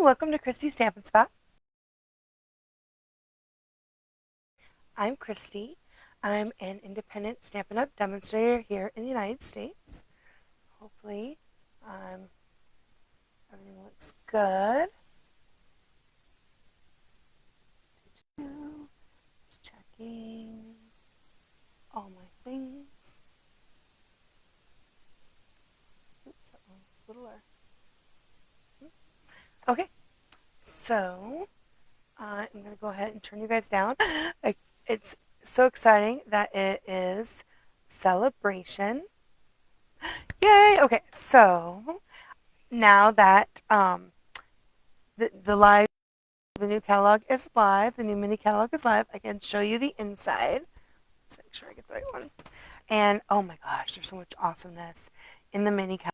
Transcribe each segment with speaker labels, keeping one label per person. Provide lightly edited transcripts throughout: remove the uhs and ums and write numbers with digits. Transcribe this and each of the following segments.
Speaker 1: welcome to Christy's Stampin' Spot. I'm Christy. I'm an independent Stampin' Up! Demonstrator here in the United States. Hopefully, everything looks good. Just checking all my things. Oops, that one's littler. Okay, so I'm going to go ahead and turn you guys down. It's so exciting that it is Sale-A-Bration. Yay! Okay, so now that the new catalog is live, the new mini catalog is live, I can show you the inside. Let's make sure I get the right one. And oh my gosh, there's so much awesomeness in the mini catalog.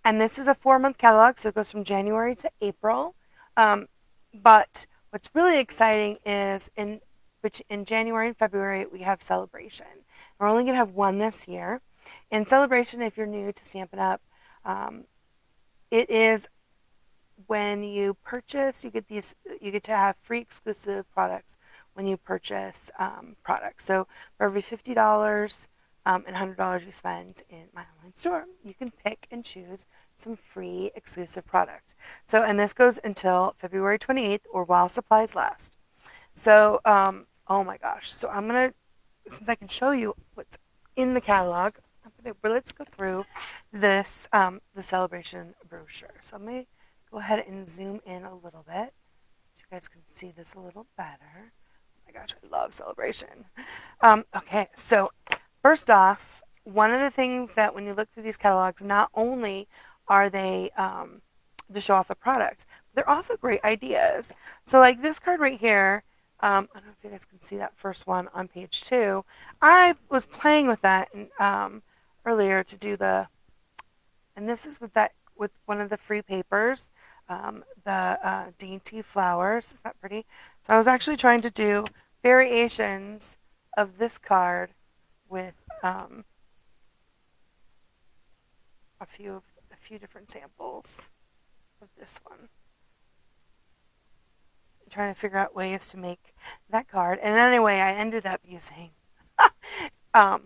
Speaker 1: And this is a 4-month catalog, so it goes from January to April. But what's really exciting is in January and February, we have Sale-A-Bration. We're only going to have one this year. In Sale-A-Bration, if you're new to Stampin' Up, it is when you purchase, you get to have free exclusive products when you purchase products. So for every $50 and $100 you spend in my online store, you can pick and choose some free exclusive products. So, and this goes until February 28th or while supplies last. So, oh my gosh. So I'm going to, since I can show you what's in the catalog, let's go through this, the Sale-A-Bration brochure. So I'm going to go ahead and zoom in a little bit so you guys can see this a little better. Oh my gosh, I love Sale-A-Bration. Okay, so first off, one of the things that when you look through these catalogs, not only are they to show off the products, but they're also great ideas. So like this card right here, I don't know if you guys can see that first one on page 2. I was playing with that earlier to do and this is with one of the free papers, the dainty flowers. Is that pretty? So I was actually trying to do variations of this card with a few different samples of this one. I'm trying to figure out ways to make that card. And anyway, I ended up using I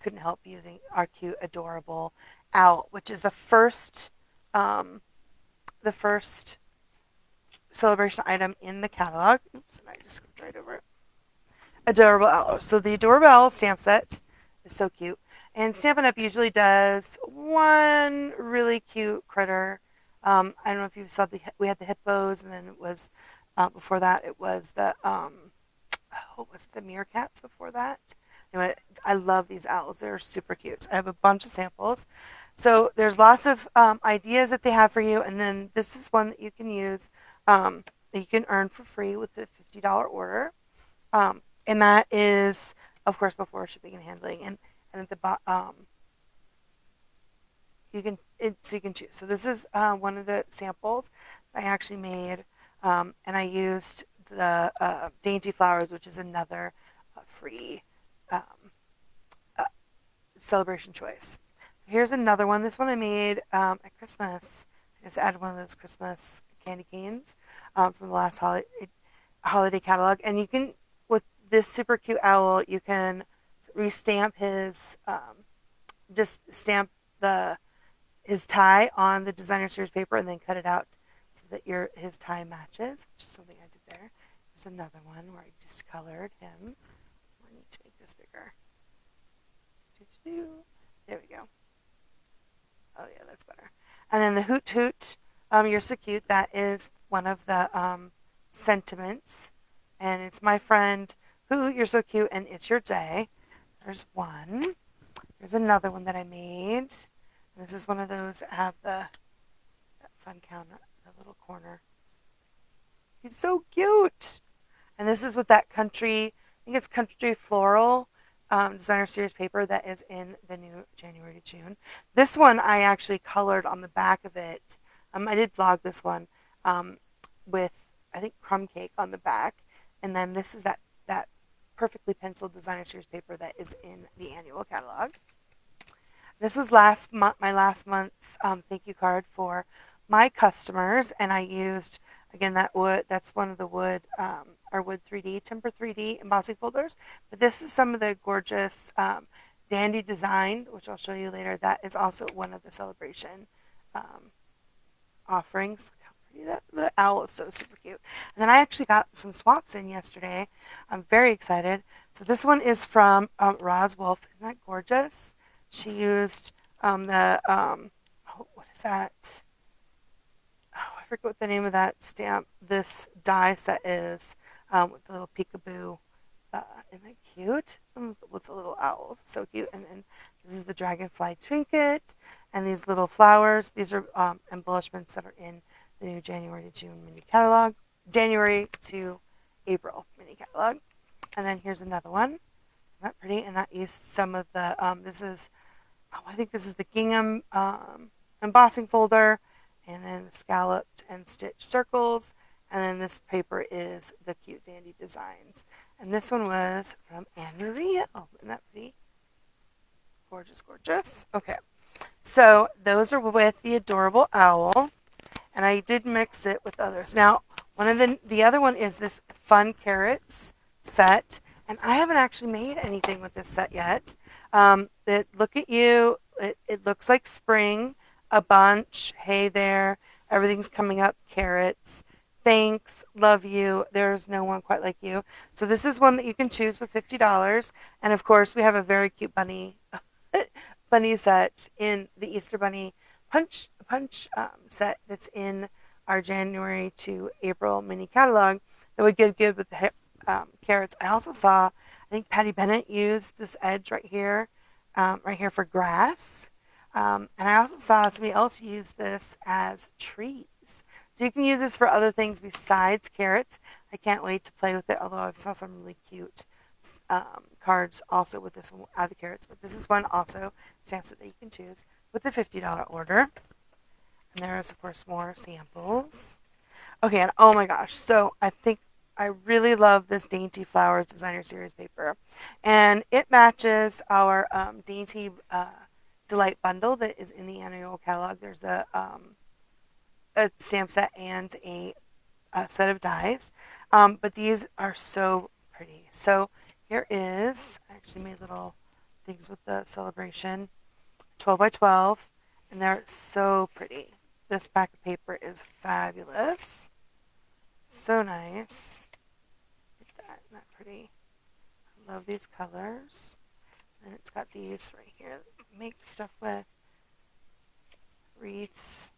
Speaker 1: couldn't help using our cute, adorable owl, which is the first Sale-A-Bration item in the catalog. Oops, and I just skipped right over it. Adorable owl. So the adorable owl stamp set is so cute. And Stampin' Up! Usually does one really cute critter. I don't know if you saw we had the hippos, and then it was before that it was the what was the meerkats before that. Anyway, I love these owls. They're super cute. I have a bunch of samples. So there's lots of ideas that they have for you, and then this is one that you can use that you can earn for free with the $50 order. And that is, of course, before shipping and handling. And at the bottom, you can choose. So this is one of the samples I actually made, and I used the dainty flowers, which is another free um, Sale-A-Bration choice. Here's another one. This one I made at Christmas. I just added one of those Christmas candy canes from the last holiday catalog. And you can, with this super cute owl, you can restamp just stamp his tie on the designer series paper and then cut it out so that his tie matches, which is something I did there. There's another one where I discolored him. I need to make this bigger. There we go. Oh yeah, that's better. And then the Hoot Hoot, you're so cute. That is one of the sentiments, and it's my friend Hoot, you're so cute, and it's your day. There's one. There's another one that I made. This is one of those that have that fun counter, the little corner. He's so cute. And this is with that country, I think it's country floral designer series paper that is in the new January to June. This one I actually colored on the back of it. I did vlog this one with, I think, crumb cake on the back. And then this is that perfectly penciled designer series paper that is in the annual catalog. This was my last month's thank you card for my customers, and I used, again, that wood, that's one of the wood, our wood 3D, timber 3D embossing folders. But this is some of the gorgeous dandy design, which I'll show you later. That is also one of the celebration offerings. Look how pretty that, the owl is so super cute. And then I actually got some swaps in yesterday. I'm very excited. So this one is from Roz Wolf. Isn't that gorgeous? She used what is that? Oh, I forget what the name of that stamp, this die set is, with the little peekaboo. Isn't that cute? With the little owls, so cute. And then this is the dragonfly trinket, and these little flowers. These are embellishments that are in the new January to June mini catalog, January to April mini catalog. And then here's another one. Isn't that pretty? And that used some of the. I think this is the gingham embossing folder, and then the scalloped and stitched circles, and then this paper is the cute dandy designs. And this one was from Anne Maria. Oh, isn't that pretty? Gorgeous, gorgeous. Okay, so those are with the adorable owl, and I did mix it with others. Now, one of the other one is this fun carrots set, and I haven't actually made anything with this set yet. Look at you. It looks like spring, a bunch. Hey there. Everything's coming up. Carrots. Thanks. Love you. There's no one quite like you. So this is one that you can choose with $50. And of course, we have a very cute bunny bunny set in the Easter Bunny punch set that's in our January to April mini catalog that would get good with the carrots. I also saw, I think Patty Bennett used this edge right here for grass. And I also saw somebody else use this as trees. So you can use this for other things besides carrots. I can't wait to play with it, although I saw some really cute cards also with this one out of the carrots. But this is one also stamp set that you can choose with the $50 order. And there is, of course, more samples. Okay, and oh my gosh, so I think I really love this Dainty Flowers Designer Series paper. And it matches our Dainty Delight bundle that is in the annual catalog. There's a stamp set and a set of dies. But these are so pretty. So here is, I actually made little things with the celebration, 12 by 12, and they're so pretty. This pack of paper is fabulous. So nice. Look at that, isn't that pretty? I love these colors. And it's got these right here that you can make stuff with. Wreaths.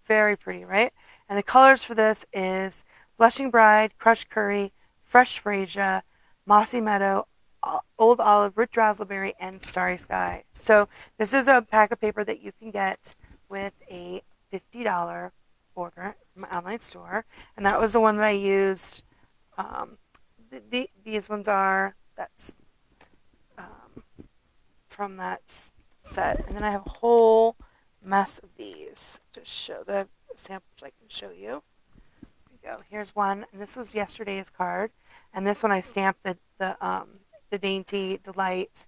Speaker 1: Very pretty, right? And the colors for this is Blushing Bride, Crushed Curry, Fresh Freesia, Mossy Meadow, Old Olive, Rich Raspberry, and Starry Sky. So this is a pack of paper that you can get with a $50 order from my online store. And that was the one that I used. These ones are, that's from that set. And then I have a whole mess of these to show that I have samples I can show you. Here we go. Here's one, and this was yesterday's card. And this one I stamped the Dainty Delight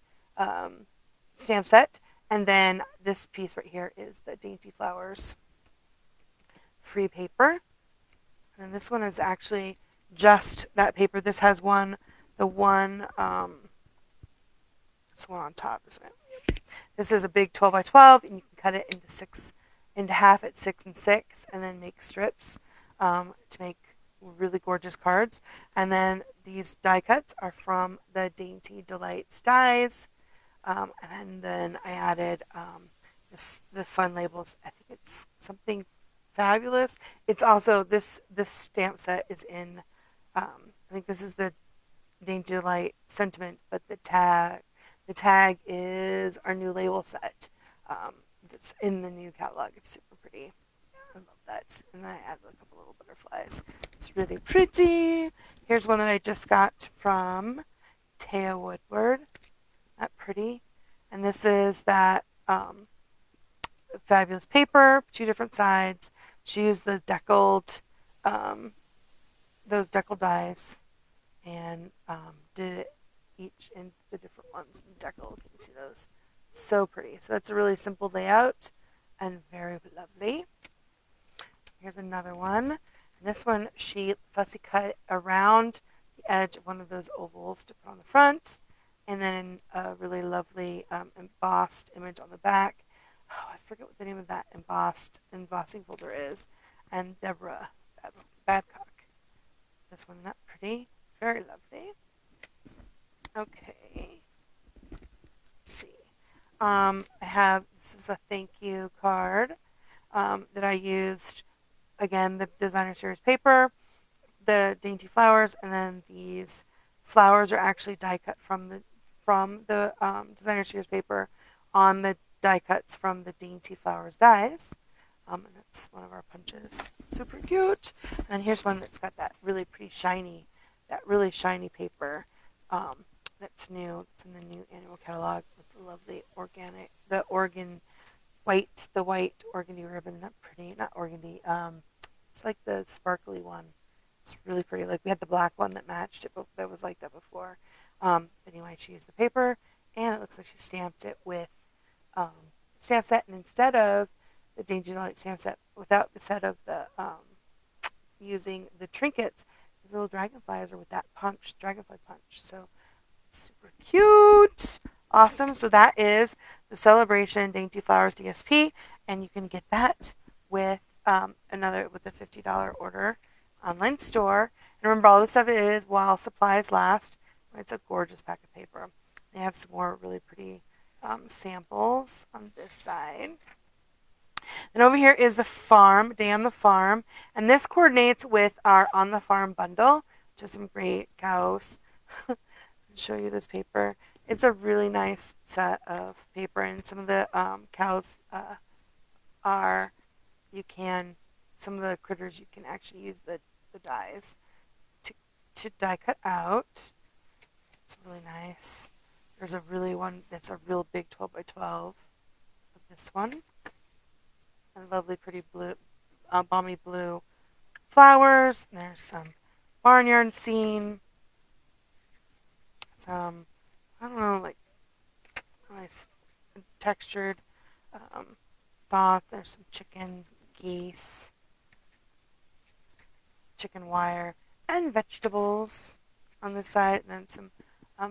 Speaker 1: stamp set. And then this piece right here is the Dainty Flowers free paper. And then this one is actually just that paper. This has one, this one on top, isn't it? This is a big 12 by 12, and you can cut it into half at 6 and 6, and then make strips to make really gorgeous cards. And then these die cuts are from the Dainty Delights dies. And then I added the fun labels. I think it's something fabulous. It's also this stamp set is in. I think this is the Dainty Delight sentiment, but the tag is our new label set. That's in the new catalog. It's super pretty. I love that. And then I added a couple little butterflies. It's really pretty. Here's one that I just got from Taya Woodward. That pretty. And this is that fabulous paper, 2 different sides. She used the deckled, those deckled dies, and did it each in the different ones deckled. Can you see those? So pretty. So that's a really simple layout and very lovely. Here's another one. And this one, she fussy cut around the edge of one of those ovals to put on the front, and then a really lovely embossed image on the back. Oh, I forget what the name of that embossing folder is. And Deborah Babcock. This one, not pretty. Very lovely. Okay. Let's see. This is a thank you card that I used. Again, the designer series paper, the dainty flowers, and then these flowers are actually die cut from the designer series paper on the die cuts from the dainty flowers dies. And that's one of our punches. Super cute. And then here's one that's got that really shiny paper. That's new. It's in the new annual catalog with the lovely the white organdy ribbon. Not pretty, not organdy. It's like the sparkly one. It's really pretty. Like we had the black one that matched it, but that was like that before. Anyway, she used the paper, and it looks like she stamped it with stamp set, and instead of the Dainty Delight stamp set, instead of the using the trinkets, these little dragonflies are with that dragonfly punch. So super cute. Awesome. So that is the Sale-A-Bration Dainty Flowers DSP, and you can get that with with a $50 order online store. And remember, all this stuff is while supplies last. It's a gorgeous pack of paper. They have some more really pretty samples on this side. And over here is the farm, Day on the Farm, and this coordinates with our On the Farm bundle, which is some great cows. Show you this paper. It's a really nice set of paper, and some of the cows are some of the critters you can actually use the dies to die cut out. It's really nice. There's a really one that's a real big 12 by 12 of this one. And lovely pretty blue, balmy blue flowers. There's some barnyard scene. Some, I don't know, like nice textured cloth. There's some chickens, geese, chicken wire, and vegetables on this side, and then some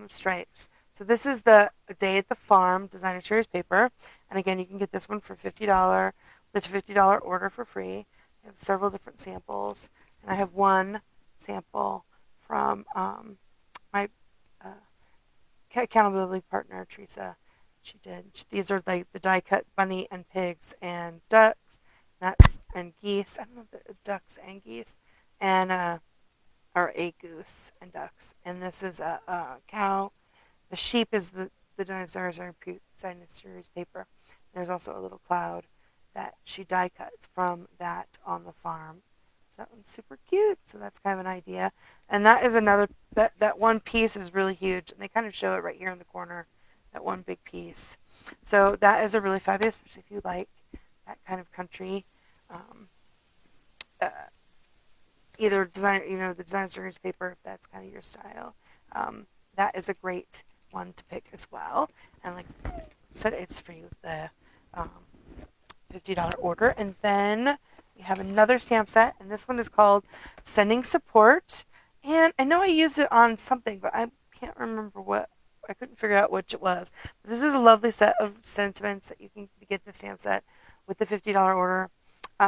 Speaker 1: stripes. So this is the Day at the Farm designer series paper, and again, you can get this one for $50 with a $50 order for free. I have several different samples, and I have one sample from my accountability partner, Teresa. These are like the die cut bunny and pigs and ducks, and geese. I don't know if they're ducks and geese, and or a goose and ducks. And this is a cow. The sheep is the dinosaurs are series paper. There's also a little cloud that she die cuts from that on the farm. So that one's super cute. So that's kind of an idea. And that is another, that one piece is really huge. And they kind of show it right here in the corner, that one big piece. So that is a really fabulous, especially if you like that kind of country. Uh, Either designer, the designer series paper, if that's kind of your style. That is a great one to pick as well. And like I said, it's free with the $50 order. And then we have another stamp set, and this one is called Sending Support. And I know I used it on something, but I can't remember what. I couldn't figure out which it was. But this is a lovely set of sentiments that you can get the stamp set with the $50 order.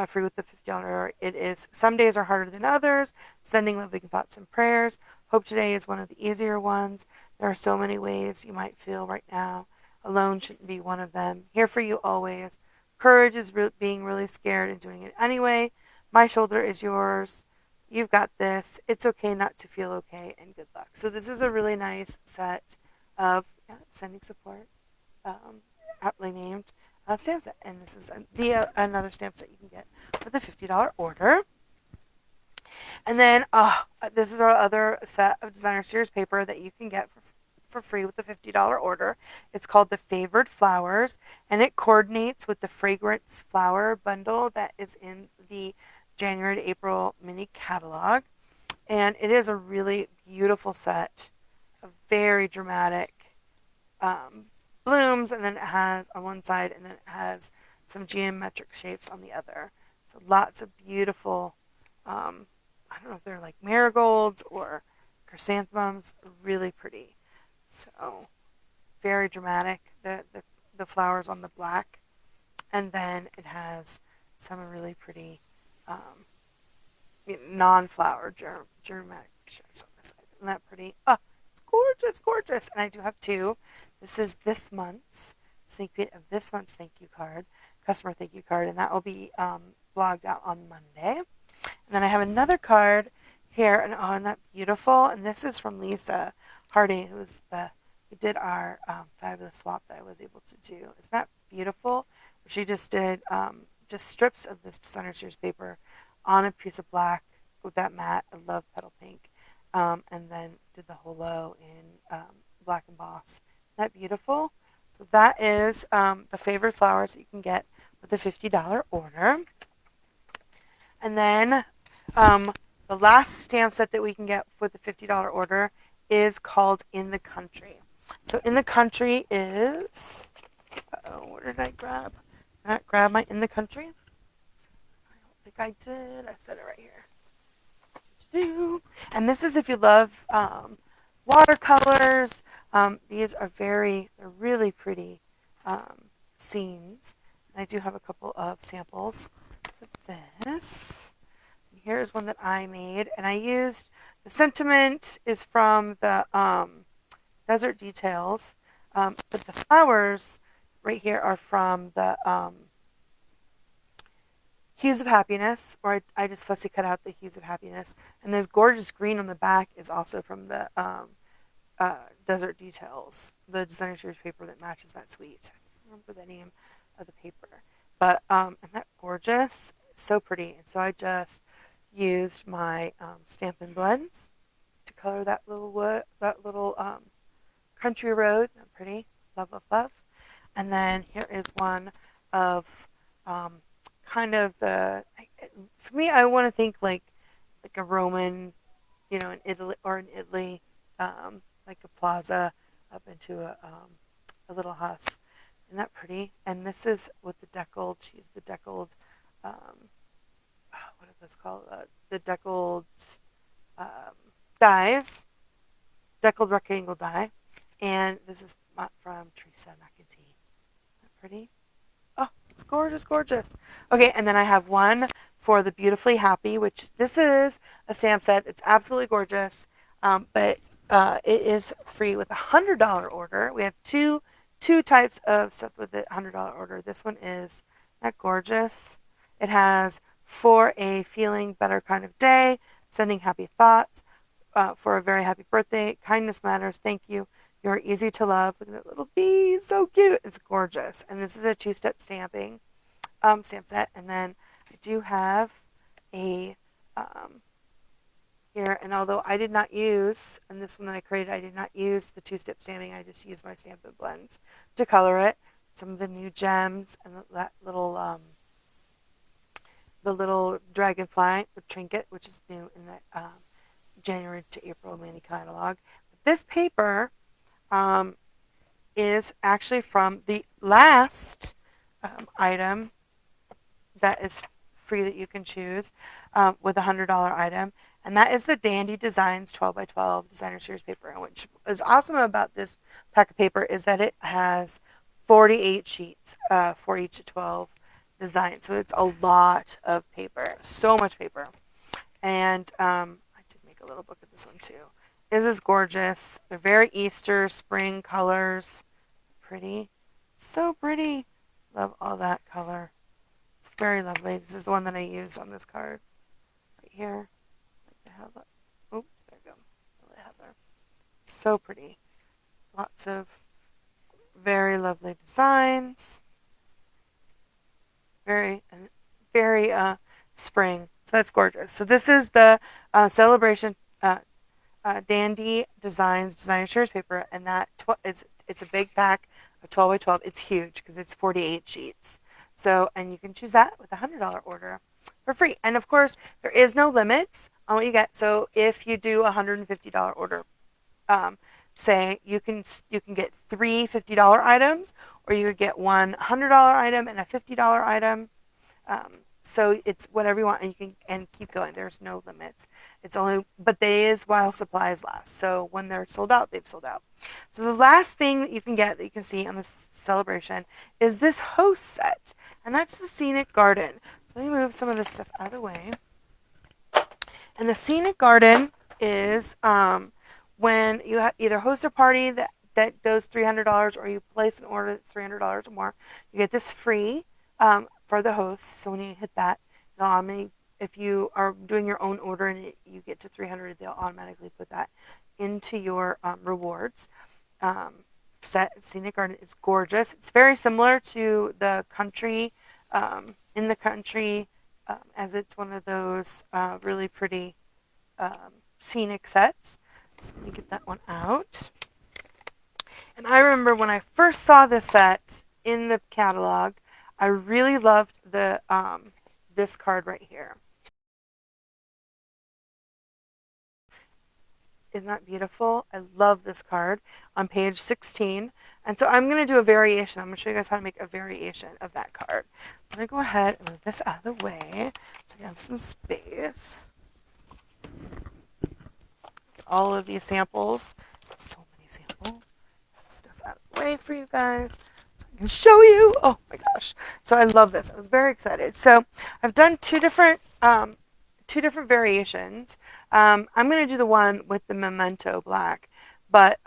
Speaker 1: Free with the $50 order. It is Some days are harder than others. Sending loving thoughts and prayers. Hope today is one of the easier ones. There are so many ways you might feel right now. Alone shouldn't be one of them. Here for you always. Courage is being really scared and doing it anyway. My shoulder is yours. You've got this. It's okay not to feel okay, and good luck. So this is a really nice set of sending support, aptly named stamp set. And this is another stamp set you can get with a $50 order. And then this is our other set of designer series paper that you can get for free with the $50 order. It's called the Favored Flowers, and it coordinates with the Fragrance Flower bundle that is in the January to April mini catalog. And it is a really beautiful set of very dramatic blooms, and then it has on one side, and then it has some geometric shapes on the other. So lots of beautiful, I don't know if they're like marigolds or chrysanthemums, really pretty. So very dramatic, the flowers on the black. And then it has some really pretty non-flower dramatic pictures on the side. Isn't that pretty? Oh, it's gorgeous, gorgeous. And I do have two. This is this month's sneak peek of this month's thank you card, customer thank you card, and that will be blogged out on Monday. And then I have another card here, and oh, isn't that beautiful? And this is from Lisa Hardy, who did our fabulous swap that I was able to do. Isn't that beautiful? She just did just strips of this designer series paper on a piece of black with that matte. I love petal pink. And then did the holo in black emboss. Isn't that beautiful? So that is the favorite flowers that you can get with a $50 order. And then the last stamp set that we can get with the $50 order is called In the Country. So In the Country is, what did I grab? Did I not grab my In the Country? I don't think I did. I said it right here. And this is if you love watercolors. These are they're really pretty scenes. And I do have a couple of samples for this. Here's one that I made, and I used, the sentiment is from the Desert Details, but the flowers right here are from the Hues of Happiness, or I just fussy cut out the Hues of Happiness, and this gorgeous green on the back is also from the Desert Details, the designer series paper that matches that suite. I don't remember the name of the paper, but isn't that gorgeous? It's so pretty. And so I just used my Stampin' Blends to color that little country road. Pretty, love, love, love. And then here is one of kind of for me, I want to think like a Roman, in Italy, like a plaza up into a little house. Isn't that pretty? And this is with the deckled. She used the deckled. What are those called? The deckled dies, deckled rectangle die. And this is from Teresa McEntee. Isn't that pretty? Oh, it's gorgeous, gorgeous. Okay, and then I have one for the Beautifully Happy, which this is a stamp set. It's absolutely gorgeous, but it is free with a $100 order. We have two types of stuff with the $100 order. This one is that gorgeous. It has for a feeling better kind of day, sending happy thoughts, for a very happy birthday, kindness matters, thank you. You're easy to love. Look at that little bee. So cute. It's gorgeous. And this is a two-step stamping stamp set. And then I do have a here. And although I did not use, and this one that I created, I did not use the two-step stamping. I just used my Stampin' Blends to color it. Some of the new gems and that little the little dragonfly trinket, which is new in the January to April mini catalog. This paper is actually from the last item that is free that you can choose with a $100 item, and that is the Dandy Designs 12 by 12 designer series paper. And which is awesome about this pack of paper is that it has 48 sheets for each 12 designs, so it's a lot of paper, so much paper. And I did make a little book of this one too. This is gorgeous. They're very Easter, spring colors. Pretty. So pretty. Love all that color. It's very lovely. This is the one that I used on this card. Right here. Like the heather. Oops, there we go. The heather. So pretty. Lots of very lovely designs. Very spring. So that's gorgeous. So this is the Sale-A-Bration Dandy Designs designer series paper, and that it's a big pack of 12 by 12. It's huge because it's 48 sheets. So, and you can choose that with a $100 order for free. And of course, there is no limits on what you get. So if you do a $150 order, say you can get three $50 items, or you could get one $100 item and a $50 item. So it's whatever you want, and you can keep going. There's no limits. It's only, but they is while supplies last. So when they're sold out, they've sold out. So the last thing that you can get, that you can see on this celebration, is this host set, and that's the Scenic Garden. So let me move some of this stuff out of the way. And the Scenic Garden is when you either host a party that goes $300, or you place an order that's $300 or more, you get this free for the host. So when you hit that, if you are doing your own order and you get to 300, they'll automatically put that into your rewards. Set Scenic Garden is gorgeous. It's very similar to the country, in the country, as it's one of those really pretty scenic sets. So let me get that one out. And I remember when I first saw this set in the catalog, I really loved the this card right here. Isn't that beautiful? I love this card on page 16. And so I'm going to do a variation. I'm going to show you guys how to make a variation of that card. I'm going to go ahead and move this out of the way so we have some space. Get all of these samples. So many samples. Stuff out of the way for you guys so I can show you. Oh my gosh. So I love this. I was very excited. So I've done two different variations. I'm going to do the one with the Memento black, but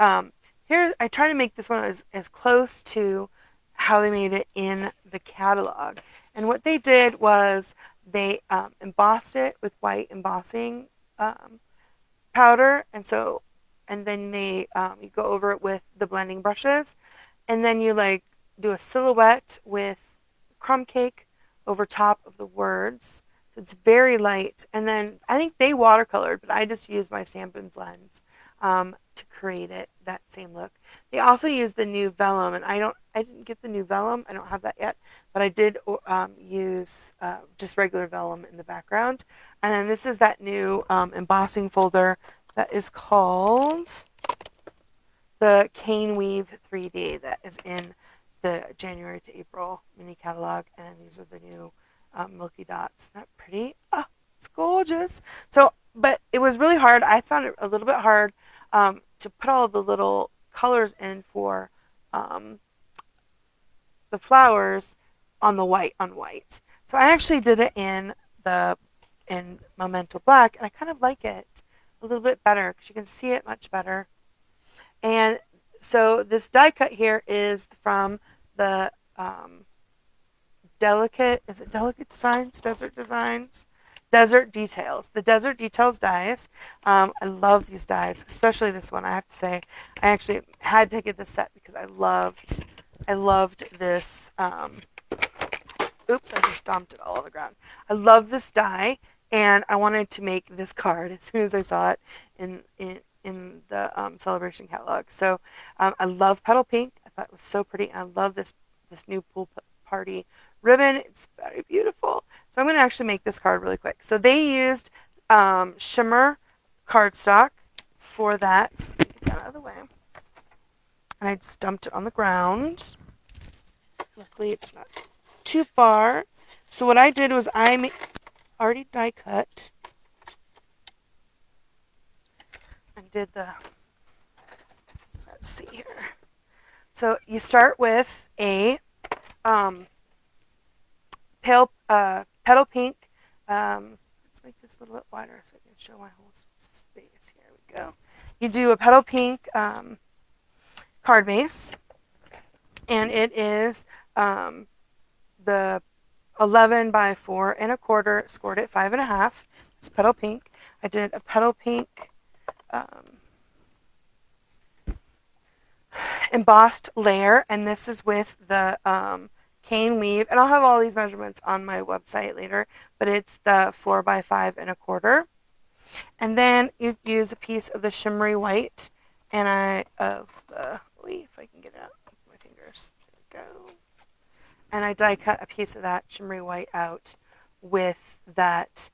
Speaker 1: here I try to make this one as close to how they made it in the catalog. And what they did was they embossed it with white embossing powder, and then they you go over it with the blending brushes, and then you like do a silhouette with crumb cake over top of the words. So it's very light. And then I think they watercolored, but I just used my Stampin' Blends to create that same look. They also used the new vellum, and I didn't get the new vellum. I don't have that yet, but I did use just regular vellum in the background. And then this is that new embossing folder that is called the Cane Weave 3D that is in the January to April mini catalog. And then these are the new Milky Dots. Isn't that pretty? Oh, it's gorgeous. So, but it was really hard. I found it a little bit hard to put all the little colors in for the flowers on the white on white. So I actually did it in Memento Black, and I kind of like it a little bit better because you can see it much better. And so this die cut here is from the Delicate Designs, Desert Designs, Desert Details. The Desert Details dies. I love these dies, especially this one. I have to say, I actually had to get this set because I loved this. Oops, I just dumped it all on the ground. I love this die, and I wanted to make this card as soon as I saw it in the celebration catalog. So I love Petal Pink. I thought it was so pretty, and I love this new pool party ribbon. It's very beautiful. So I'm going to actually make this card really quick. So they used shimmer cardstock for that. So get that out of the way. And I just dumped it on the ground. Luckily, it's not too far. So what I did was I already die cut and did let's see here. So you start with a pale petal pink. Let's make this a little bit wider so I can show my whole space. Here we go. You do a petal pink card base, and it is the 11 by 4 1/4, scored at 5 1/2. It's petal pink. I did a petal pink embossed layer, and this is with the cane weave, and I'll have all these measurements on my website later, but it's the 4 by 5 1/4. And then you use a piece of the shimmery white, and if I can get it out with my fingers, there we go. And I die cut a piece of that shimmery white out with that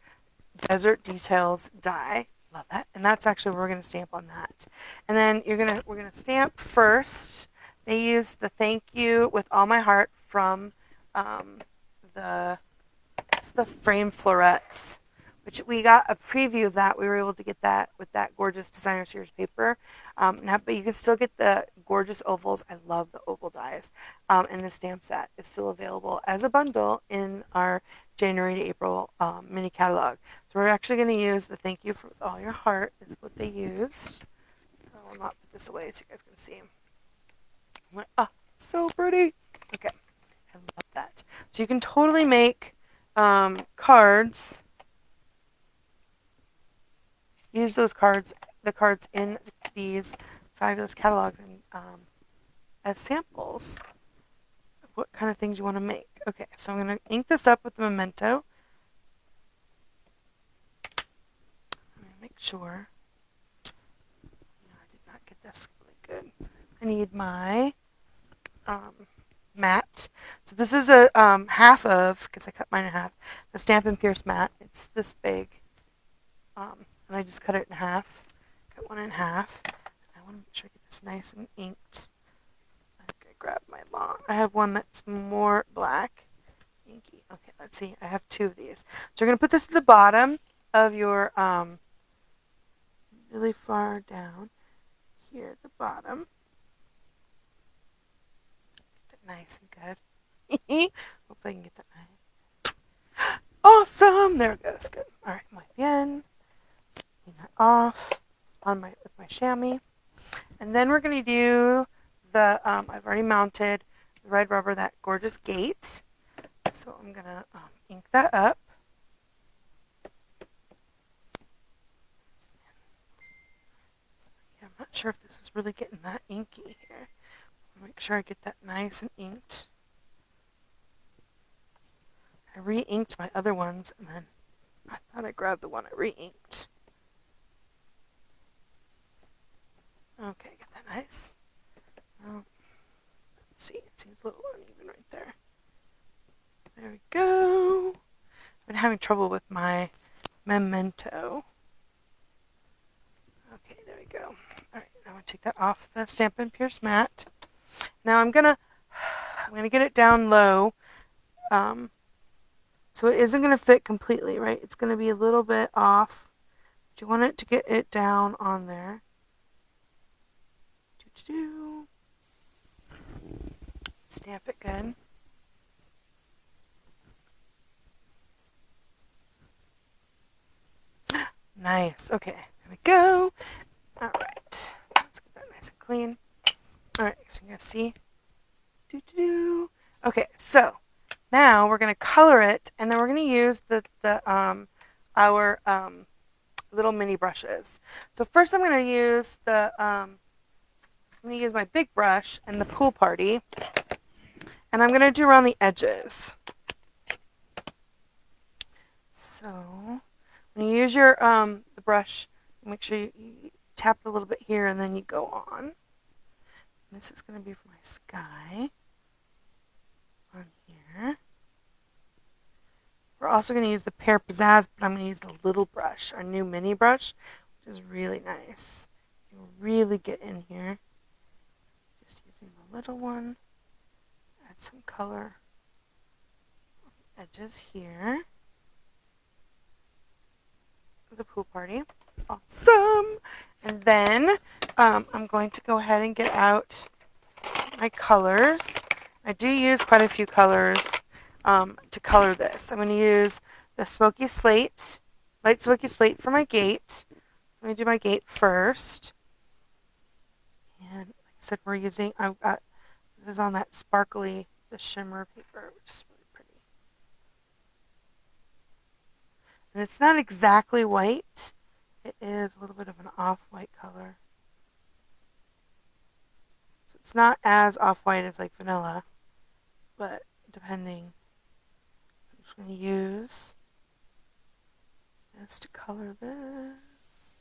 Speaker 1: Desert Details die. Love that. And that's actually what we're going to stamp on that. And then we're going to stamp first. They use the thank you with all my heart from the That's the frame florets, which we got a preview of that. We were able to get that with that gorgeous designer series paper. But you can still get the gorgeous ovals. I love the oval dies. And the stamp set is still available as a bundle in our January to April mini catalog. So we're actually going to use the thank you for all your heart is what they used. I will not put this away so you guys can see. I'm like, oh, so pretty. Okay, I love that. So you can totally make cards. Use those cards, the cards in these fabulous catalogs, and as samples of what kind of things you want to make. Okay, so I'm going to ink this up with the Memento. I'm going to make sure. No, I did not get this really good. I need my mat. So this is a half of, because I cut mine in half, the Stampin' Pierce mat. It's this big. And I just cut it in half. Cut one in half. I want to make sure I get this nice and inked. I think I grabbed my long. I have one that's more black. Inky. Okay, let's see. I have two of these. So you're going to put this at the bottom of your, really far down here at the bottom. Get that nice and good. Hopefully I can get that nice. Awesome! There it goes. Good. All right, muy bien. Clean that off with my chamois. And then we're going to do the, I've already mounted the red rubber, that gorgeous gate. So I'm going to ink that up. Yeah, I'm not sure if this is really getting that inky here. I'll make sure I get that nice and inked. I re-inked my other ones, and then I thought I grabbed the one I re-inked. Okay, get that nice. Let's see, it seems a little uneven right there. There we go. I've been having trouble with my Memento. Okay, there we go. All right, now I'm going to take that off the Stampin' Pierce mat. Now I'm gonna get it down low, so it isn't gonna fit completely, right? It's gonna be a little bit off, but you want it to get it down on there. Stamp it good. Nice. Okay, there we go. All right, let's get that nice and clean. All right, so you guys see. Okay, so now we're gonna color it, and then we're gonna use our little mini brushes. So first I'm gonna use my big brush and the Pool Party, and I'm gonna do around the edges. So when you use your the brush, make sure you tap a little bit here, and then you go on. And this is gonna be for my sky on here. We're also going to use the Pear Pizzazz, but I'm going to use the little brush, our new mini brush, which is really nice. You really get in here. Just using the little one. Add some color on the edges here. The Pool Party. Awesome! And then I'm going to go ahead and get out my colors. I do use quite a few colors to color this. I'm going to use the Smoky Slate, light Smoky Slate for my gate. I'm going to do my gate first. And like I said, I've got, this is on that sparkly, the shimmer paper, which is really pretty. And it's not exactly white. It is a little bit of an off-white color. So it's not as off-white as like vanilla, but depending. I'm just going to use this to color this.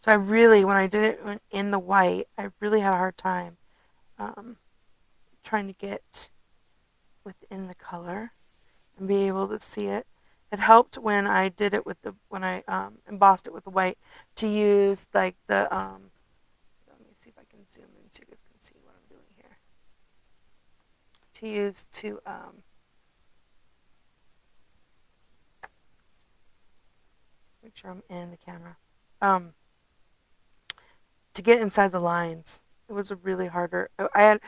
Speaker 1: So when I did it in the white, I really had a hard time trying to get within the color and be able to see it. It helped when I did it when I embossed it with the white to use like the, let me see if I can zoom in so you guys can see what I'm doing here. To make sure I'm in the camera. To get inside the lines. It was a really harder. I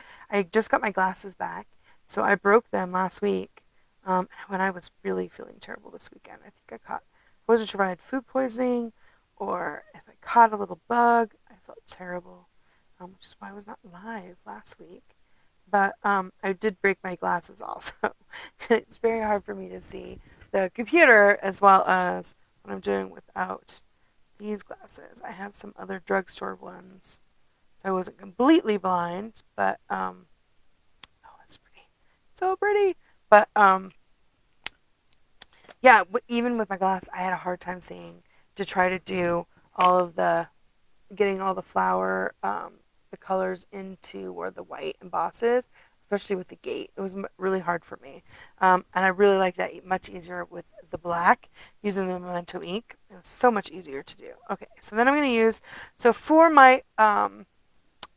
Speaker 1: just got my glasses back, so I broke them last week. When I was really feeling terrible this weekend, I think I wasn't sure if I had food poisoning or if I caught a little bug. I felt terrible, which is why I was not live last week. But I did break my glasses also. It's very hard for me to see the computer as well as what I'm doing without these glasses. I have some other drugstore ones. So I wasn't completely blind, but oh, it's pretty. So pretty. But yeah, even with my glass, I had a hard time seeing to try to do all of the getting all the flower the colors into where the white embosses, especially with the gate. It was really hard for me. And I really like that much easier with the black using the Memento ink. It was so much easier to do. Okay, so then I'm going to use, so for my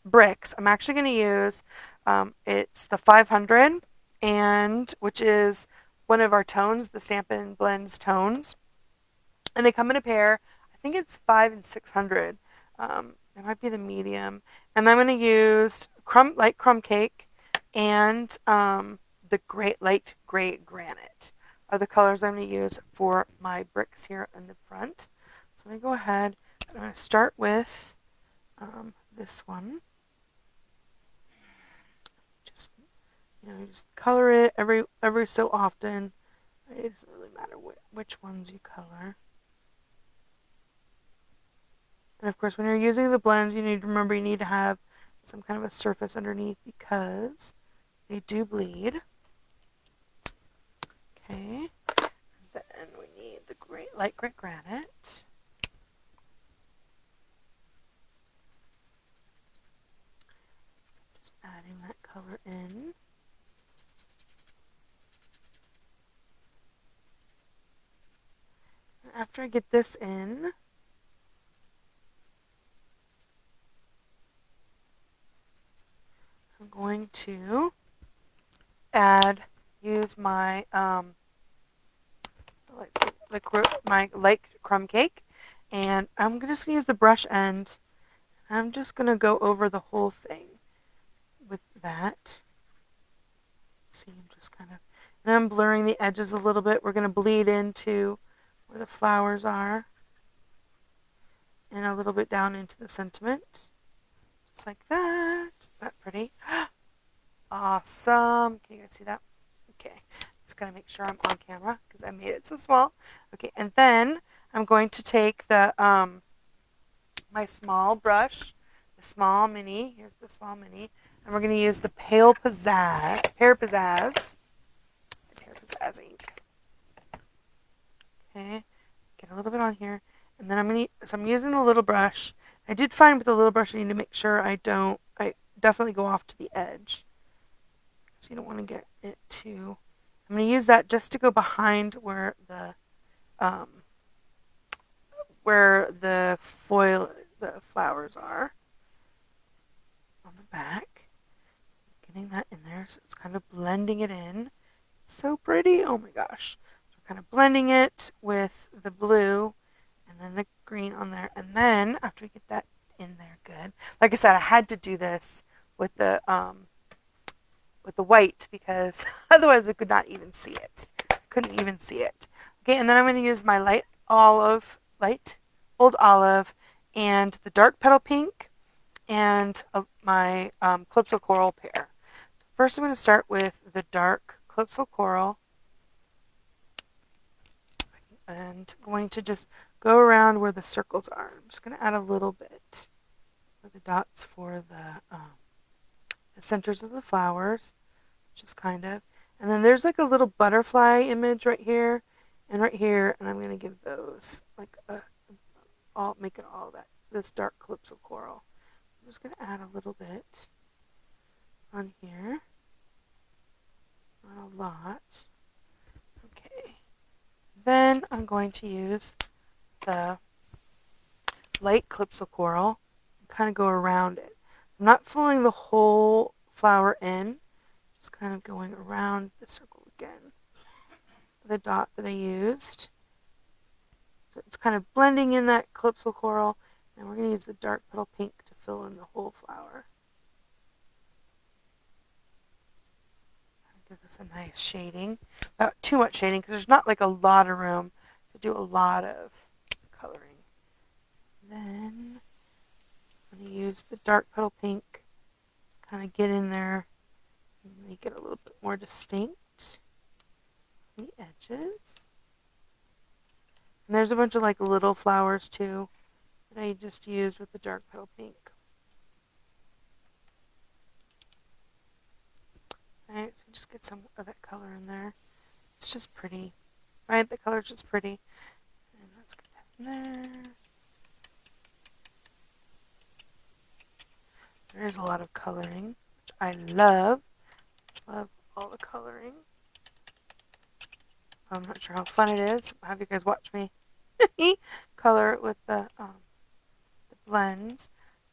Speaker 1: bricks, I'm actually going to use, it's the 500, and which is one of our tones, the Stampin' Blends tones. And they come in a pair. I think it's 5 and 600. It might be the medium. And I'm going to use light crumb cake and the light gray granite are the colors I'm going to use for my bricks here in the front. So I'm going to go ahead. I'm going to start with this one. Just color it every so often. It doesn't really matter which ones you color. And of course, when you're using the blends, you need to remember you need to have some kind of a surface underneath because they do bleed. Okay. Then we need the light gray granite. Just adding that color in. And after I get this in, I'm going to use my my light crumb cake, and I'm just gonna use the brush end. I'm just gonna go over the whole thing with that. See, I'm just kind of, and I'm blurring the edges a little bit. We're gonna bleed into where the flowers are, and a little bit down into the sentiment, just like that. Is that pretty? Awesome. Can you guys see that? Okay. Just gotta make sure I'm on camera because I made it so small. Okay, and then I'm going to take the my small brush, the small mini. Here's the small mini, and we're gonna use the Pear Pizzazz ink. Okay, get a little bit on here, and then I'm using the little brush. I did find with the little brush I need to make sure I definitely go off to the edge. So you don't want to get it too. I'm going to use that just to go behind where the the flowers are on the back. Getting that in there, so it's kind of blending it in. So pretty. Oh my gosh. So we're kind of blending it with the blue and then the green on there. And then after we get that in there good, like I said, I had to do this with the white because otherwise I could not even see it. Couldn't even see it. Okay, and then I'm going to use my light old olive, and the dark petal pink, and my Calypso Coral pear. First, I'm going to start with the dark Calypso Coral, and going to just go around where the circles are. I'm just going to add a little bit for the dots for the centers of the flowers, just kind of. And then there's like a little butterfly image right here and right here, and I'm going to give those like make it all this dark Calypso Coral. I'm just going to add a little bit on here. Not a lot. Okay. Then I'm going to use the light Calypso Coral and kind of go around it. I'm not filling the whole flower in, just kind of going around the circle again. The dot that I used. So it's kind of blending in that calypso coral, and we're going to use the dark petal pink to fill in the whole flower. Give this a nice shading. Not too much shading because there's not like a lot of room to do a lot of coloring. Then I'm going to use the dark petal pink, kind of get in there and make it a little bit more distinct on the edges. And there's a bunch of like little flowers too that I just used with the dark petal pink. Alright, so just get some of that color in there. It's just pretty. Right, the color's just pretty. And let's get that in there. There is a lot of coloring, which I love. Love all the coloring. I'm not sure how fun it is. I'll have you guys watch me color it with the blends.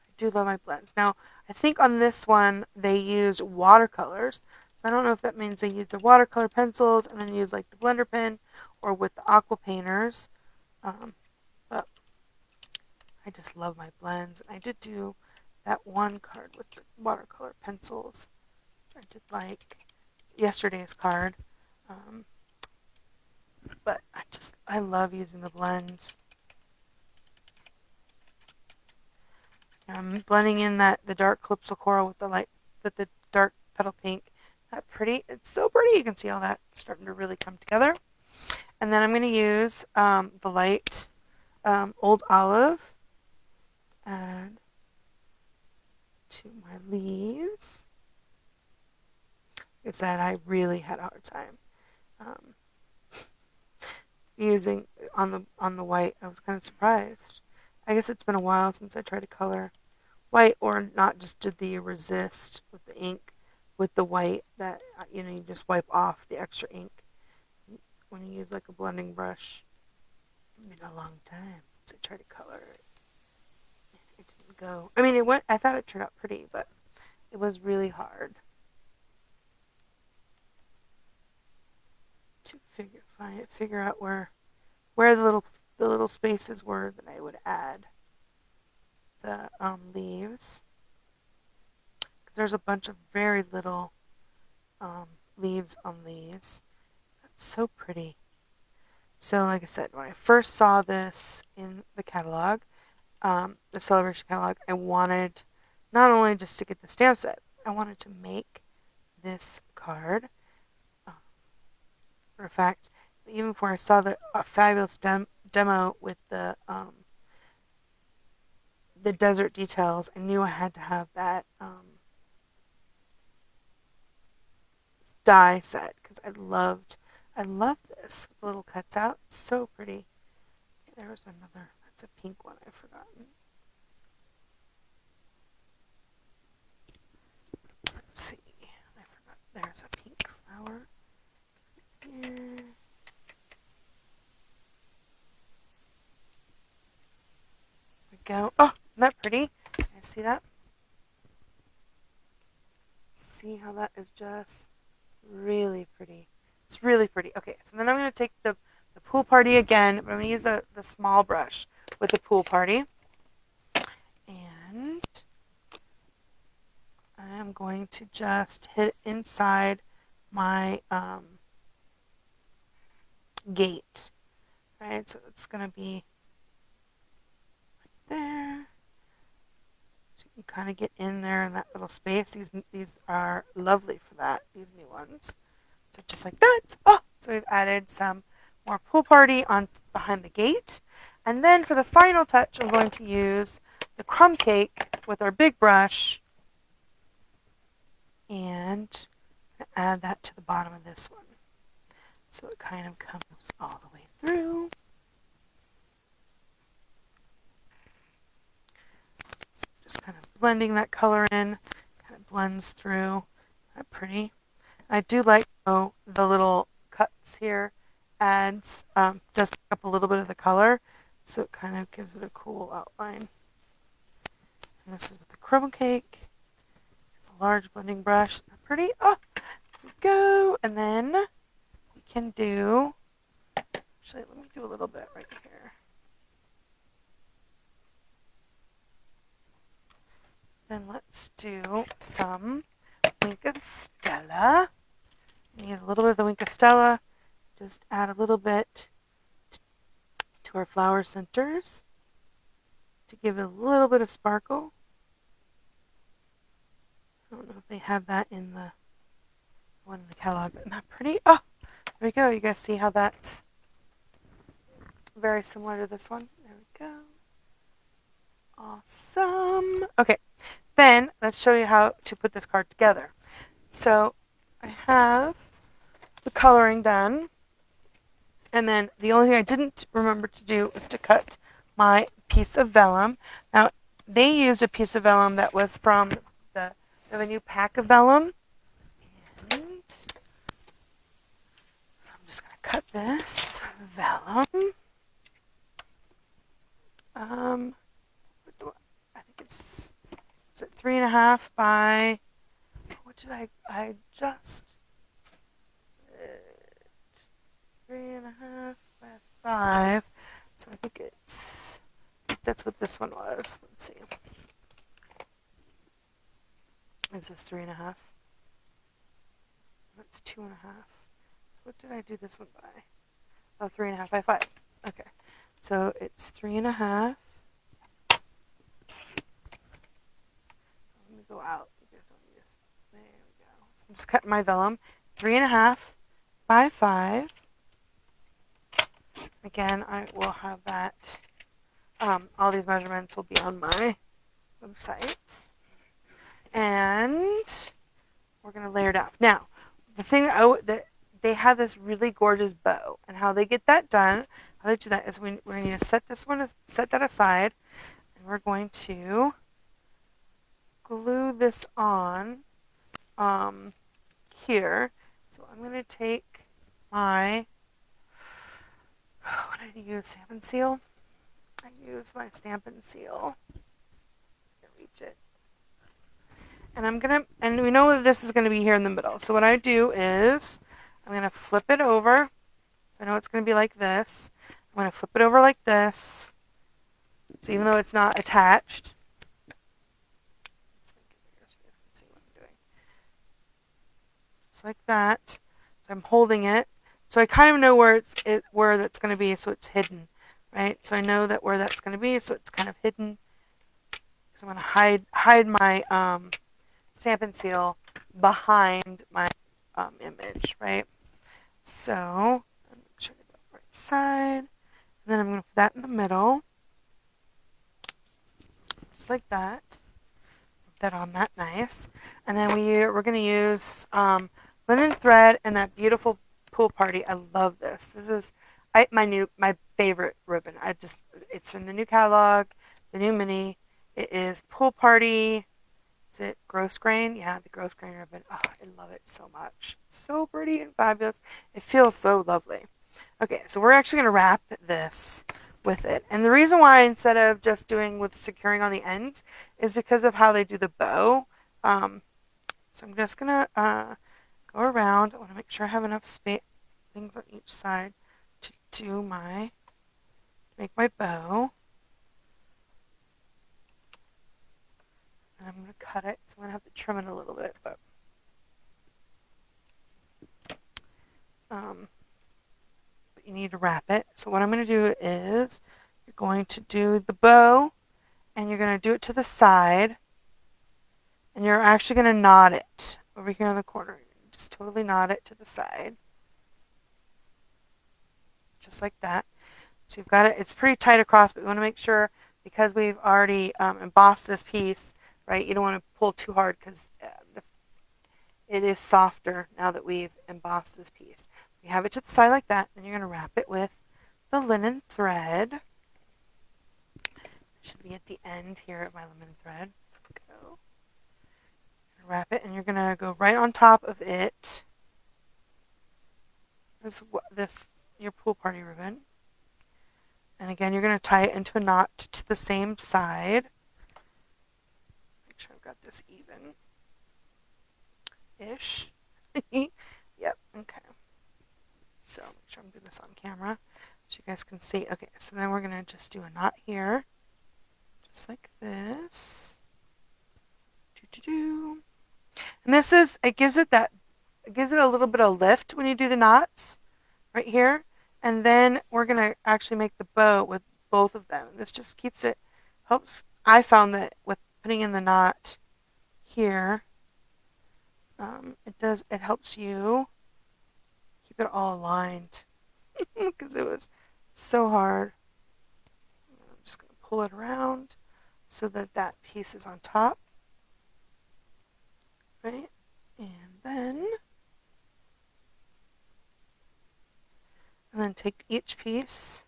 Speaker 1: I do love my blends. Now, I think on this one they used watercolors. I don't know if that means they used the watercolor pencils and then used like the blender pen or with the aqua painters. But I just love my blends. And I did do that one card with the watercolor pencils. I did like yesterday's card. But I love using the blends. I'm blending in the dark calypso coral with the dark petal pink. That pretty. It's so pretty. You can see all that starting to really come together. And then I'm going to use the light Old Olive. Add to my leaves. Like I said, I really had a hard time using on the white. I was kind of surprised. I guess it's been a while since I tried to color white, or not just did the resist with the ink with the white that you just wipe off the extra ink when you use like a blending brush. It's been a long time since I tried to color it. It didn't go. I mean, it went. I thought it turned out pretty, but it was really hard to figure out where the little spaces were that I would add the leaves, because there's a bunch of very little leaves on these. That's so pretty. So like I said, when I first saw this in the catalog, the Sale-A-Bration catalog, I wanted not only just to get the stamp set, I wanted to make this card. For a fact, even before I saw the fabulous demo with the desert details, I knew I had to have that die set because I love this little cuts out. It's so pretty. Okay, there was another. That's a pink one I've forgotten. Let's see. I forgot. There's a pink flower. Here. We go. Oh, isn't that pretty? Can I see that? See how that is just really pretty. It's really pretty. Okay, so then I'm going to take the pool party again, but I'm going to use the small brush with the pool party. And I am going to just hit inside my gate. Right, so it's going to be right there. So you can kind of get in there in that little space. These are lovely for that, these new ones. So just like that. Oh, so we've added some more pool party on behind the gate. And then for the final touch, I'm going to use the crumb cake with our big brush and add that to the bottom of this one. So it kind of comes all the way through. So just kind of blending that color in, kind of blends through. Isn't that pretty? I do like the little cuts here adds does pick up a little bit of the color, so it kind of gives it a cool outline. And this is with the crumb cake, a large blending brush. Isn't that pretty? Oh, there we go. And then we can do. Actually, let me do a little bit right here. then let's do some Wink of Stella. Use a little bit of the Wink of Stella. Just add a little bit to our flower centers to give it a little bit of sparkle. I don't know if they have that in the one in the catalog, but not pretty. Oh, there we go. You guys see how that's very similar to this one? There we go. Awesome. Okay, then let's show you how to put this card together. So I have the coloring done, and then the only thing I didn't remember to do was to cut my piece of vellum. Now, they used a piece of vellum that was from the new pack of vellum. And I'm just going to cut this vellum. I think it's it 3.5 by, what did I just, 3.5 by 5. So I think that's what this one was. Let's see. Is this 3.5? That's 2.5. What did I do this one by? Oh, 3.5 by 5. Okay. So it's 3.5. Let me go out. There we go. So I'm just cutting my vellum. 3.5 by 5. Again, I will have that. All these measurements will be on my website. And we're going to layer it out. Now, the thing that they have this really gorgeous bow, and how they get that done, how they do that is we're going to set that aside, and we're going to glue this on here. So I'm going to take my, what did I use? Stampin' Seal? I use my Stampin' Seal. I can reach it. And we know that this is going to be here in the middle. So what I do is I'm going to flip it over. So I know it's going to be like this. I'm going to flip it over like this. So even though it's not attached, just like that. So I'm holding it. So I kind of know where that's going to be, so it's hidden, right? So I know that where that's going to be, so it's kind of hidden. So I'm going to hide my Stampin' Seal behind my image, right? So make sure I get the right side, and then I'm going to put that in the middle, just like that. Put that on that nice, and then we're going to use linen thread and that beautiful Pool Party. I love this. This is my favorite ribbon. It's from the new catalog, the new mini. It is Pool Party. Is it Gross Grain? Yeah, the Gross Grain ribbon. Oh, I love it so much. So pretty and fabulous. It feels so lovely. Okay, so we're actually going to wrap this with it. And the reason why instead of just doing with securing on the ends is because of how they do the bow. So I'm just going to go around. I want to make sure I have enough space, things on each side to make my bow. And I'm going to cut it, so I'm going to have to trim it a little bit, but you need to wrap it. So what I'm going to do is you're going to do the bow, and you're going to do it to the side, and you're actually going to knot it over here in the corner. Just totally knot it to the side, just like that. So you've got it. It's pretty tight across, but you want to make sure, because we've already embossed this piece, right? You don't want to pull too hard because it is softer now that we've embossed this piece. You have it to the side like that, then you're going to wrap it with the linen thread. It should be at the end here of my linen thread. Go. Wrap it, and you're going to go right on top of it. This your Pool Party ribbon. And again, you're going to tie it into a knot to the same side. Make sure I've got this even-ish. Yep, okay. So make sure I'm doing this on camera so you guys can see. Okay, so then we're going to just do a knot here, just like this. And it gives it a little bit of lift when you do the knots right here. And then we're going to actually make the bow with both of them. This just helps. I found that with putting in the knot here, it helps you keep it all aligned because it was so hard. I'm just going to pull it around so that piece is on top, right? And then take each piece,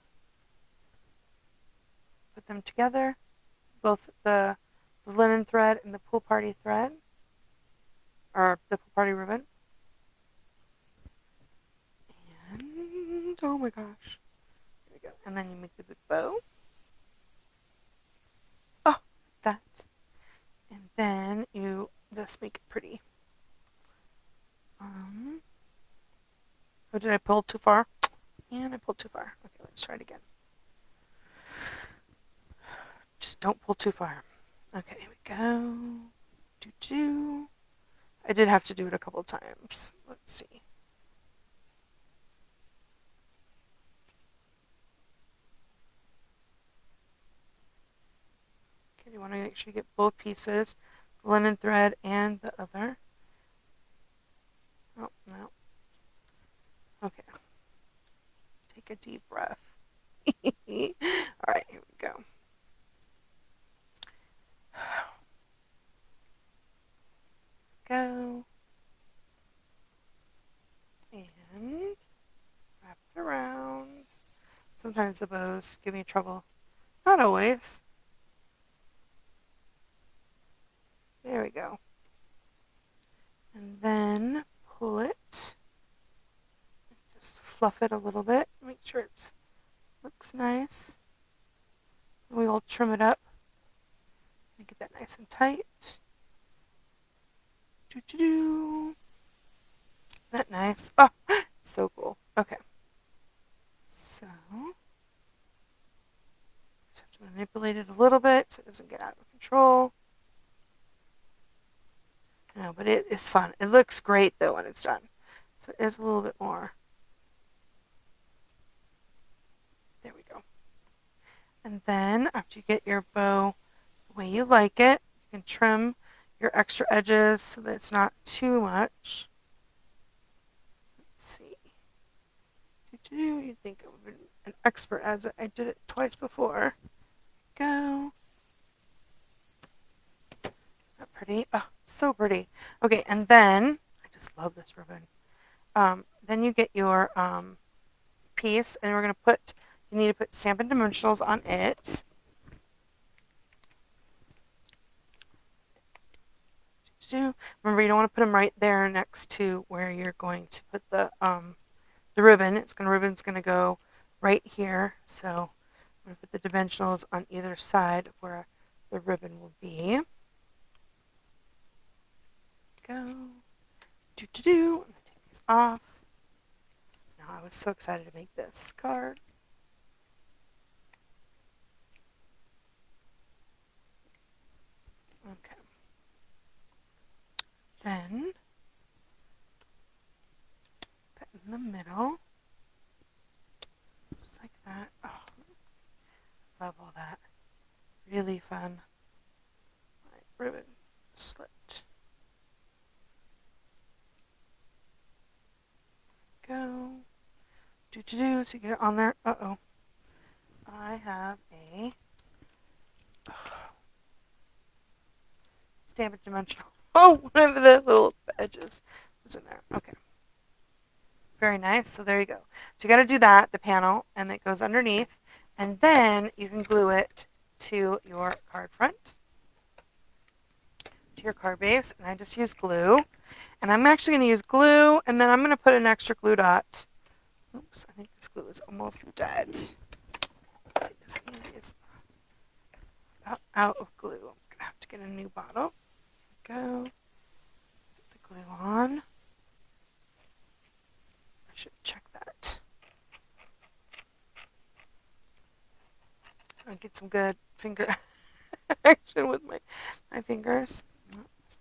Speaker 1: put them together, both the linen thread and the pool party thread, or the pool party ribbon. And oh my gosh, here we go. And then you make the big bow. Oh, that. And then you just make it pretty. Oh, did I pull too far? And I pulled too far. Okay, let's try it again. Just don't pull too far. Okay, here we go. I did have to do it a couple times. Let's see. Okay, you want to make sure you get both pieces, the linen thread and the other. Oh, no. Okay. Take a deep breath. All right, here we go. Go. And wrap it around. Sometimes the bows give me trouble. Not always. There we go. And then pull it. Just fluff it a little bit. Make sure it looks nice. And we will trim it up. And get that nice and tight. Isn't that nice? Oh, so cool. Okay. So, just have to manipulate it a little bit so it doesn't get out of control. No, but it is fun. It looks great though when it's done. So it is a little bit more. There we go. And then after you get your bow the way you like it, you can trim your extra edges so that it's not too much. Let's see. You'd think I would be an expert as I did it twice before. Go. Isn't that pretty? Oh, so pretty. Okay, and then I just love this ribbon. Then you get your piece, and you need to put Stampin' Dimensionals on it. Remember, you don't want to put them right there next to where you're going to put the ribbon. Ribbon's going to go right here. So I'm going to put the dimensionals on either side of where the ribbon will be. Go. I'm going to take these off. Now, I was so excited to make this card. Okay. Then, put in the middle. Just like that. Oh, love all that. Really fun. My ribbon slipped. Go. So you get it on there. Uh-oh. I have a Stampin' Dimensional. Oh, one of the little edges was in there. Okay. Very nice. So there you go. So you got to do that, the panel, and it goes underneath. And then you can glue it to your card front, to your card base. And I just use glue. And I'm actually going to use glue, and then I'm going to put an extra glue dot. Oops, I think this glue is almost dead. Let's see, this is about out of glue. I'm going to have to get a new bottle. Go. Put the glue on. I should check that. I'll get some good finger action with my fingers.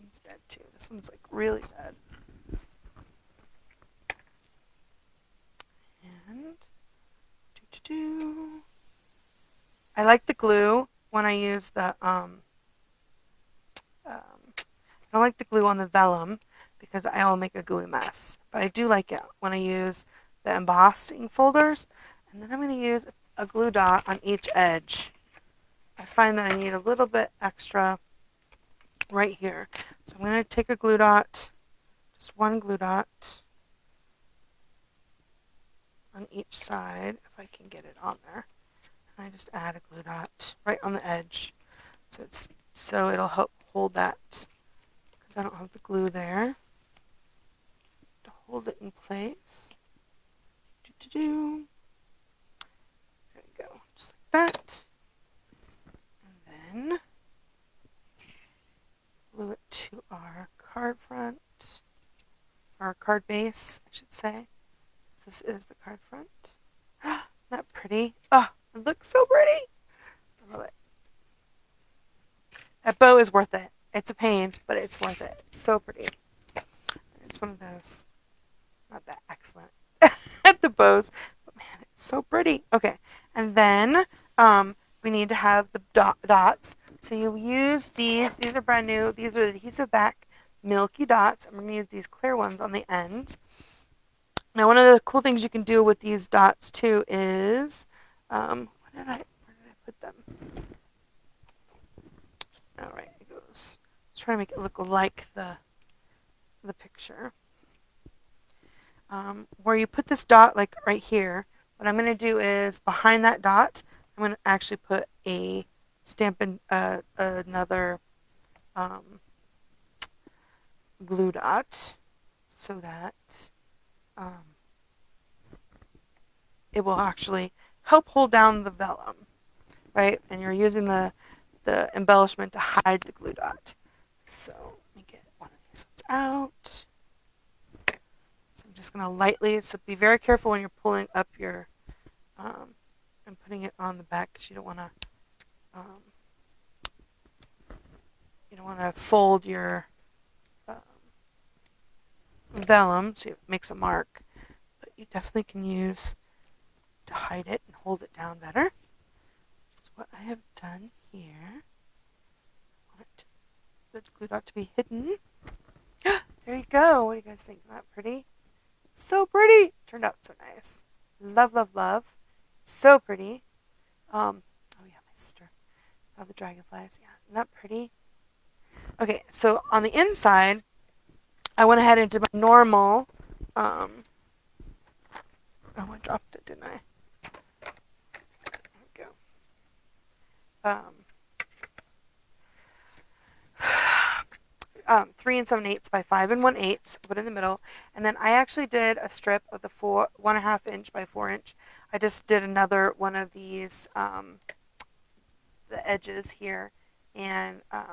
Speaker 1: one's dead too. This one's like really dead. And I like the glue when I use the I don't like the glue on the vellum because I'll make a gooey mess. But I do like it when I use the embossing folders. And then I'm going to use a glue dot on each edge. I find that I need a little bit extra right here. So I'm going to take a glue dot, just one glue dot on each side, if I can get it on there. And I just add a glue dot right on the edge. So it'll help hold that, because I don't have the glue there to hold it in place. There we go, just like that. And then glue it to our card front, our card base, I should say. This is the card front. Isn't that pretty? Oh, it looks so pretty. I love it. That bow is worth it. It's a pain, but it's worth it. It's so pretty. It's one of those, not that excellent at the bows, but man, it's so pretty. Okay, and then we need to have the dots. So you use these. These are brand new. These are the adhesive back milky dots. I'm going to use these clear ones on the end. Now, one of the cool things you can do with these dots too is, where did I put them? All right, it goes. Let's try to make it look like the picture. Where you put this dot, like right here, what I'm going to do is behind that dot, I'm going to actually put a stamp in another glue dot so that it will actually help hold down the vellum, right? And you're using the embellishment to hide the glue dot. So let me get one of these ones out. So I'm just going to lightly, so be very careful when you're pulling up your, and putting it on the back, because you don't want to fold your vellum so it makes a mark, but you definitely can use to hide it and hold it down better. Which is what I have done here. I want the glue dot to be hidden. There you go. What do you guys think? Isn't that pretty? So pretty. Turned out so nice. Love, love, love. So pretty. Oh yeah, my sister. Oh, the dragonflies. Yeah, isn't that pretty? Okay, so on the inside, I went ahead into my normal. Oh, I dropped it, didn't I? There we go. 3 7/8 by 5 1/8, put in the middle, and then I actually did a strip of the 1.5 inch by 4 inch. I just did another one of these, the edges here, and let's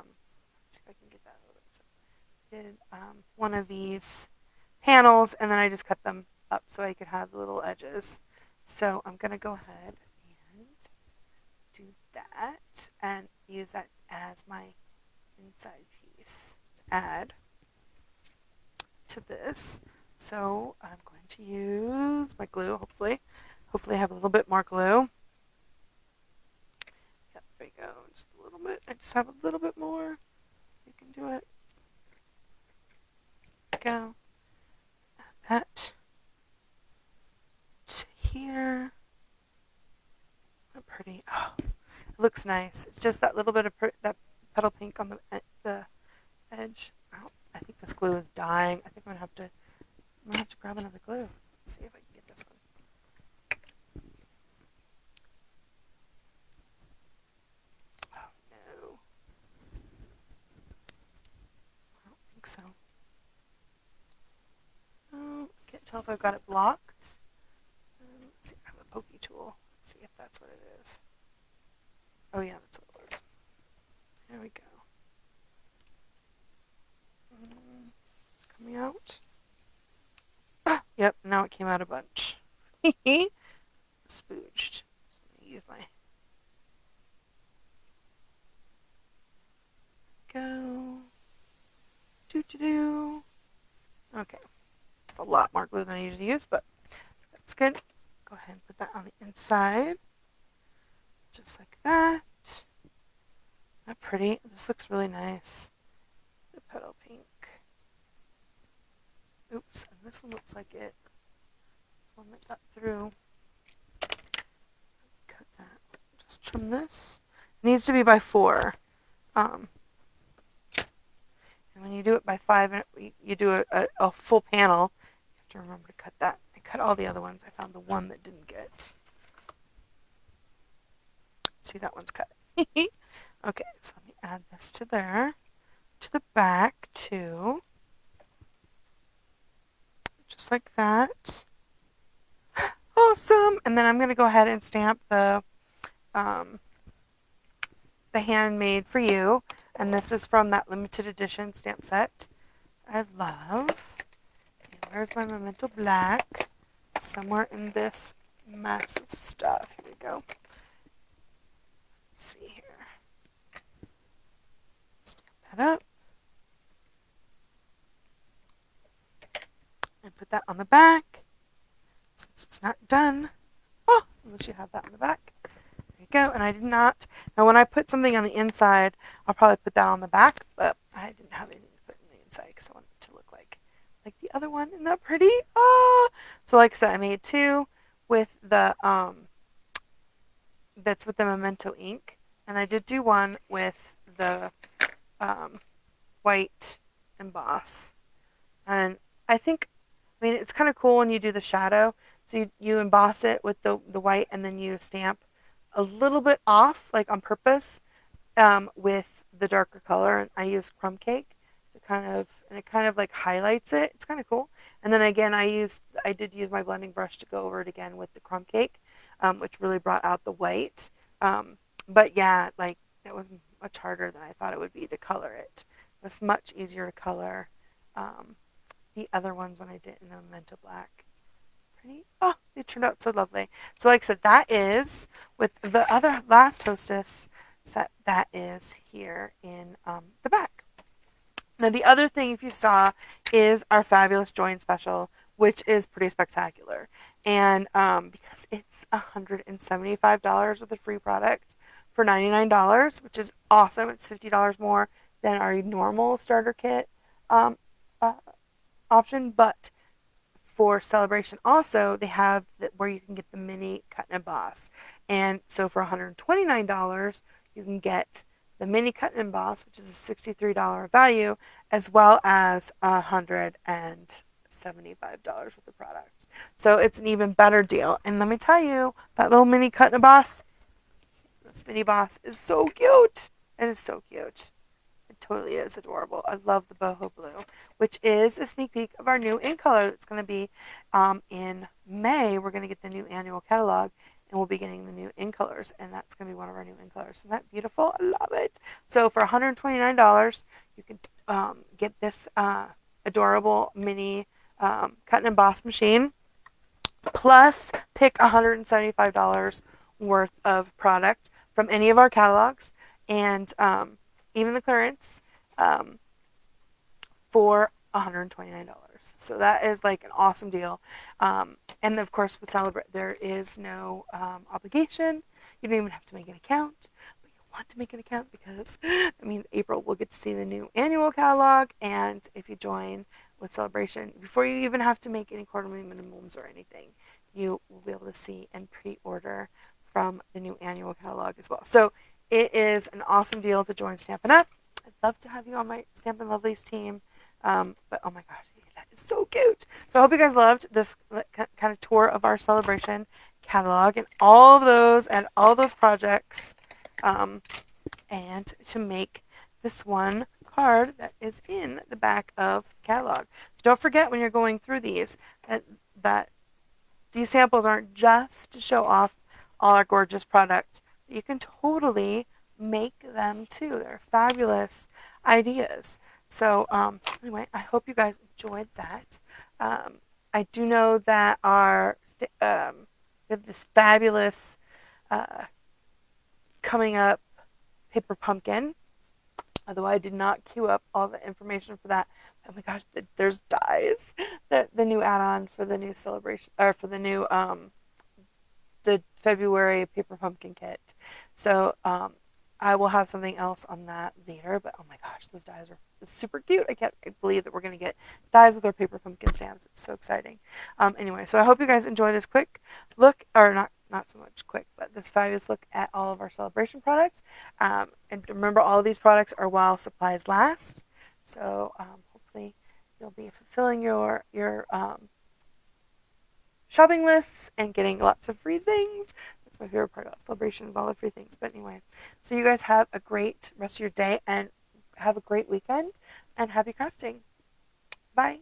Speaker 1: see if I can get that a little bit. So I did one of these panels, and then I just cut them up so I could have the little edges. So I'm gonna go ahead and do that and use that as my inside piece to add to this. So I'm going to use my glue, hopefully I have a little bit more glue. Yep, there you go, just a little bit. I just have a little bit more. You can do it. Go. Add that to here. Not pretty. Oh, it looks nice. It's just that little bit of that petal pink on the edge. Oh, I think this glue is dying. I think I'm gonna have to grab another glue. Let's see if I can get this one. Oh no. I don't think so. Oh, I can't tell if I've got it blocked. Let's see, I have a pokey tool. Let's see if that's what it is. Oh yeah, that's what it was. There we go. It's coming out. Ah, yep, now it came out a bunch. Spooged. So let me use my go. Okay, it's a lot more glue than I usually use, but that's good. Go ahead and put that on the inside, just like that. Isn't that pretty? This looks really nice. The petal pink. Oops, and this one looks like it. This one that got through. Cut that. Just trim this. It needs to be by 4. And when you do it by 5, you do a full panel, you have to remember to cut that. I cut all the other ones. I found the one that didn't get. See, that one's cut. Okay, so let me add this to there. To the back, too. Just like that. Awesome! And then I'm going to go ahead and stamp the handmade for you. And this is from that limited edition stamp set I love. And where's my Memento Black? Somewhere in this mess of stuff. Here we go. Let's see here. Stamp that up. And put that on the back. Since it's not done. Oh, unless you have that on the back. There you go. And I did not. Now, when I put something on the inside, I'll probably put that on the back. But I didn't have anything to put on the inside because I wanted it to look like the other one. Isn't that pretty? Oh! So like I said, I made 2 with the that's with the Memento ink, and I did do one with the white emboss. And I mean, it's kind of cool when you do the shadow. So you emboss it with the white, and then you stamp a little bit off, like on purpose, with the darker color. And I use crumb cake to it kind of like highlights it. It's kind of cool. And then again, I did use my blending brush to go over it again with the crumb cake, which really brought out the white. But yeah, like it was much harder than I thought it would be to color it. It was much easier to color the other ones when I did in the Memento Black. Pretty. Oh, they turned out so lovely. So like I said, that is with the other last Hostess set that is here in the back. Now the other thing, if you saw, is our fabulous Join Special, which is pretty spectacular. And because it's $175 with a free product for $99, which is awesome. It's $50 more than our normal starter kit uh, option, but for Sale-A-Bration also, they have where you can get the mini cut and emboss. And so for $129, you can get the mini cut and emboss, which is a $63 value, as well as $175 worth of product. So it's an even better deal. And let me tell you, that little mini cut and emboss, this mini boss is so cute. It is so cute. It totally is adorable. I love the boho blue, which is a sneak peek of our new in color that's going to be in May. We're going to get the new annual catalog, and we'll be getting the new in colors, and that's going to be one of our new in colors. Isn't that beautiful? I love it. So for $129, you can get this adorable mini cut and emboss machine, plus pick $175 worth of product from any of our catalogs, and even the clearance, for $129. So that is like an awesome deal. And of course, with Celebrate, there is no obligation. You don't even have to make an account, but you want to make an account because that means April will get to see the new annual catalog. And if you join with Sale-A-Bration, before you even have to make any quarterly minimums or anything, you will be able to see and pre-order from the new annual catalog as well. So it is an awesome deal to join Stampin' Up! I'd love to have you on my Stampin' Lovelies team. But oh my gosh, that is so cute. So I hope you guys loved this kind of tour of our Sale-A-Bration catalog and all those projects, and to make this one card that is in the back of the catalog. So don't forget when you're going through these that these samples aren't just to show off all our gorgeous products. You can totally make them too. They're fabulous ideas. So anyway, I hope you guys enjoyed that. I do know that we have this fabulous coming up paper pumpkin Although I did not queue up all the information for that. Oh my gosh, there's dies. The new add-on for the new celebration, or for the new the February paper pumpkin kit. So I will have something else on that later. But oh my gosh, those dies are super cute. I can't believe that we're gonna get dies with our paper pumpkin stamps. It's so exciting. Anyway, so I hope you guys enjoy this quick look, or not so much quick, but this fabulous look at all of our celebration products. And remember, all of these products are while supplies last. So hopefully you'll be fulfilling your shopping lists and getting lots of free things. That's my favorite part about celebration, is all the free things. But anyway, so you guys have a great rest of your day and have a great weekend and happy crafting. Bye.